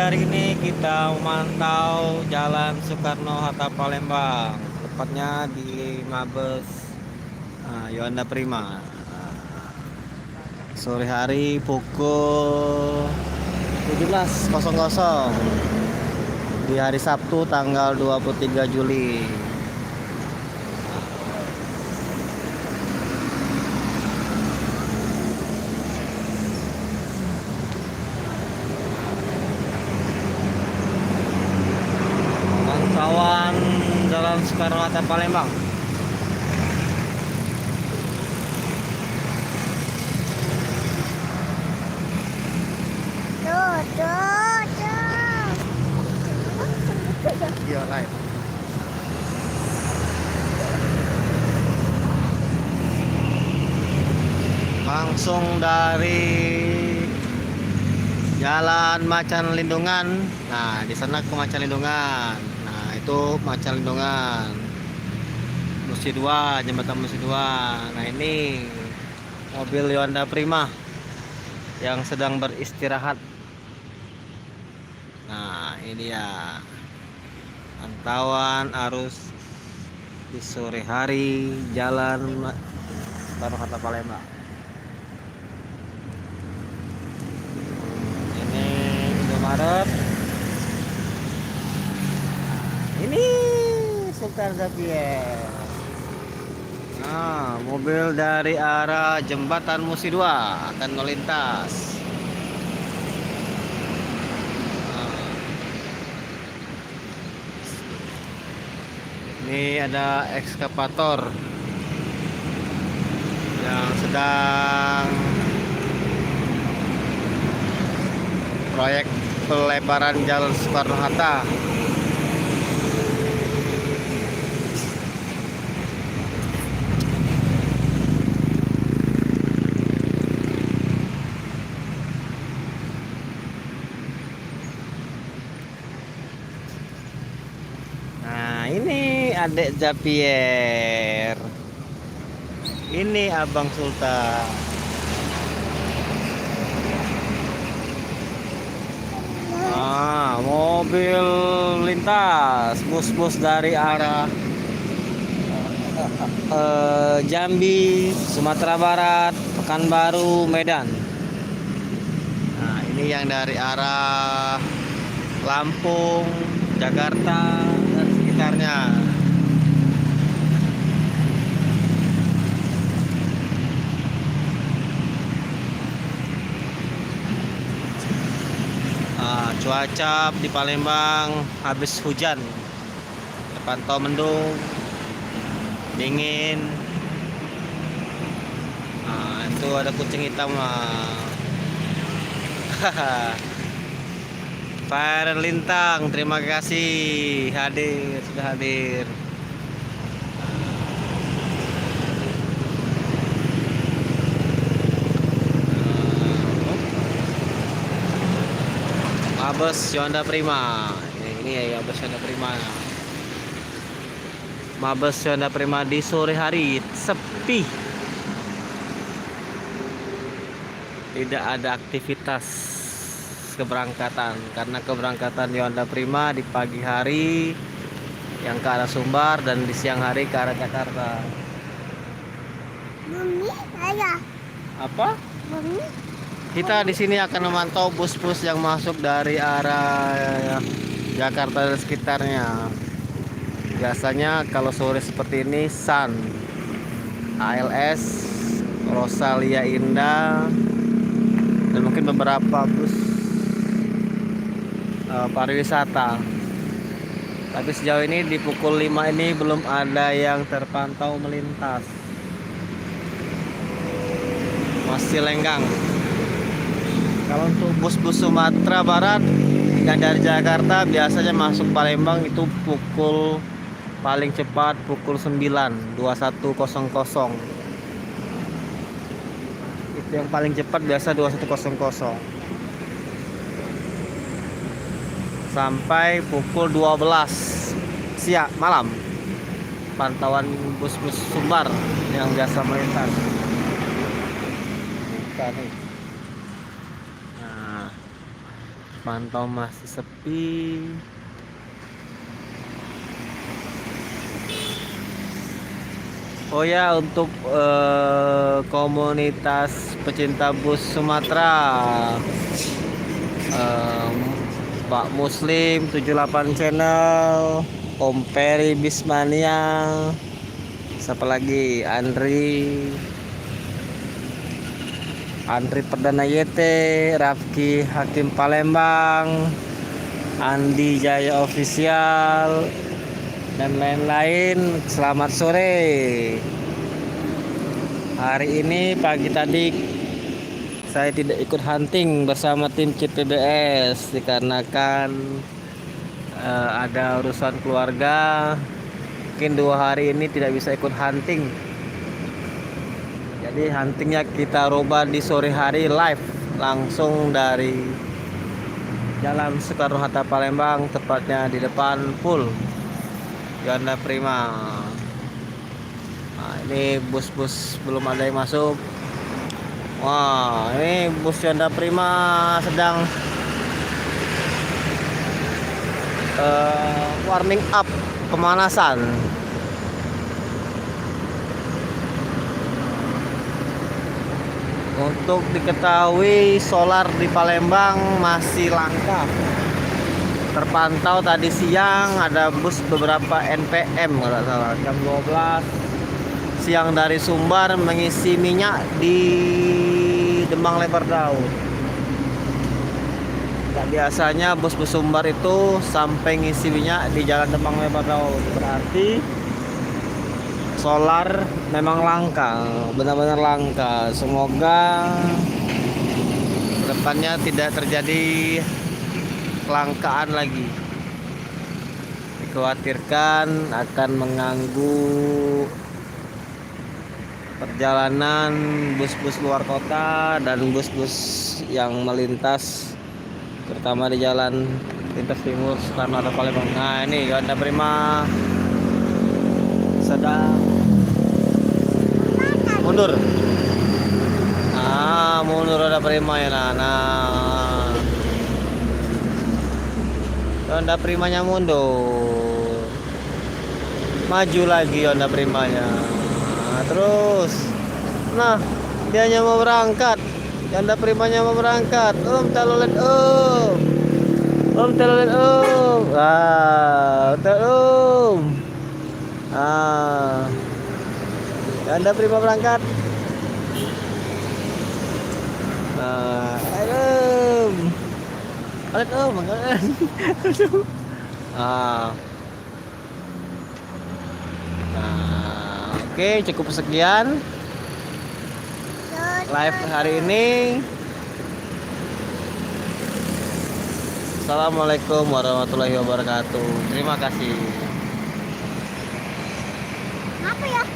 hari ini kita memantau Jalan Soekarno-Hatta Palembang, tepatnya di Mabes Yuanda Prima. Sore hari pukul 17.00 di hari Sabtu tanggal 23 Juli. Pantauan Jalan Soekarno-Hatta Palembang. Iya, live. Langsung dari Jalan Macan Lindungan. Nah, di sana ke Macan Lindungan. Nah, itu Macan Lindungan. Musi 2, jembatan Musi 2. Nah, ini mobil Yuanda Prima yang sedang beristirahat. Nah, ini dia pantauan arus di sore hari Jalan Soekarno-Hatta Palembang. Ini Indomaret. Ini Sultan Zapier. Nah, mobil dari arah jembatan Musi 2 akan melintas. Ini ada ekskavator yang sedang proyek pelebaran Jalan Soekarno-Hatta. Nah, ini Adek Zapier. Ini Abang Sultan. Mobil lintas bus-bus dari arah Jambi, Sumatera Barat, Pekanbaru, Medan. Nah, ini yang dari arah Lampung, Jakarta dan sekitarnya. Cuaca di Palembang habis hujan, terpantau mendung, dingin. Itu ada kucing hitam. Pak Lintang, terima kasih sudah hadir. Mabes Yuanda Prima. Ini ya Mabes Yuanda Prima. Mabes Yuanda Prima di sore hari sepi. Tidak ada aktivitas keberangkatan karena keberangkatan Yuanda Prima di pagi hari yang ke arah Sumbar dan di siang hari ke arah Jakarta. Mami, ayah. Apa? Mami. Kita di sini akan memantau bus-bus yang masuk dari arah Jakarta dan sekitarnya. Biasanya kalau sore seperti ini Sun, ALS, Rosalia Indah, dan mungkin beberapa bus pariwisata. Tapi sejauh ini di pukul 5 ini belum ada yang terpantau melintas. Masih lenggang. Kalau untuk bus-bus Sumatera Barat yang dari Jakarta biasanya masuk Palembang itu pukul paling cepat pukul 9, 21.00. Itu yang paling cepat biasa 21.00 sampai pukul 12 siang malam. Pantauan bus-bus Sumbar yang biasa melintas. Nah, terpantau masih sepi. Oh ya, untuk komunitas pecinta bus Sumatera, em, Pak Muslim 78 Channel, Om Peri Bismania, siapa lagi, Andri Perdana YT, Rafki Hakim Palembang, Andi Jaya Official, dan lain-lain. Selamat sore. Hari ini pagi tadi saya tidak ikut hunting bersama tim CPBS dikarenakan ada urusan keluarga. Mungkin 2 hari ini tidak bisa ikut hunting. Jadi huntingnya kita rubah di sore hari live langsung dari Jalan Soekarno Hatta Palembang, tepatnya di depan pool Ganda Prima. Nah, ini bus-bus belum ada yang masuk. Wah, ini bus Ganda Prima sedang warming up, pemanasan. Untuk diketahui, solar di Palembang masih langka. Terpantau tadi siang ada bus beberapa NPM kalau tidak salah, jam 12 siang dari Sumbar mengisi minyak di Demang Lebar Daun. Nah, biasanya bus-bus Sumbar itu sampai ngisi minyak di Jalan Demang Lebar Daun. Berarti solar memang langka, benar-benar langka. Semoga depannya tidak terjadi kelangkaan lagi. Dikhawatirkan akan mengganggu perjalanan bus-bus luar kota dan bus-bus yang melintas, terutama di jalan lintas timur Soekarno Hatta Palembang. Nah, ini Ganda Prima sedang mundur. Mundur Ganda Prima ya. Nah. Honda Primanya mundur, maju lagi Honda Primanya. Terus, nah dianya mau berangkat, Honda Primanya mau berangkat. Telolet telolet Honda Prima berangkat. Oke, cukup sekian live hari ini. Assalamualaikum warahmatullahi wabarakatuh. Terima kasih. Apa ya?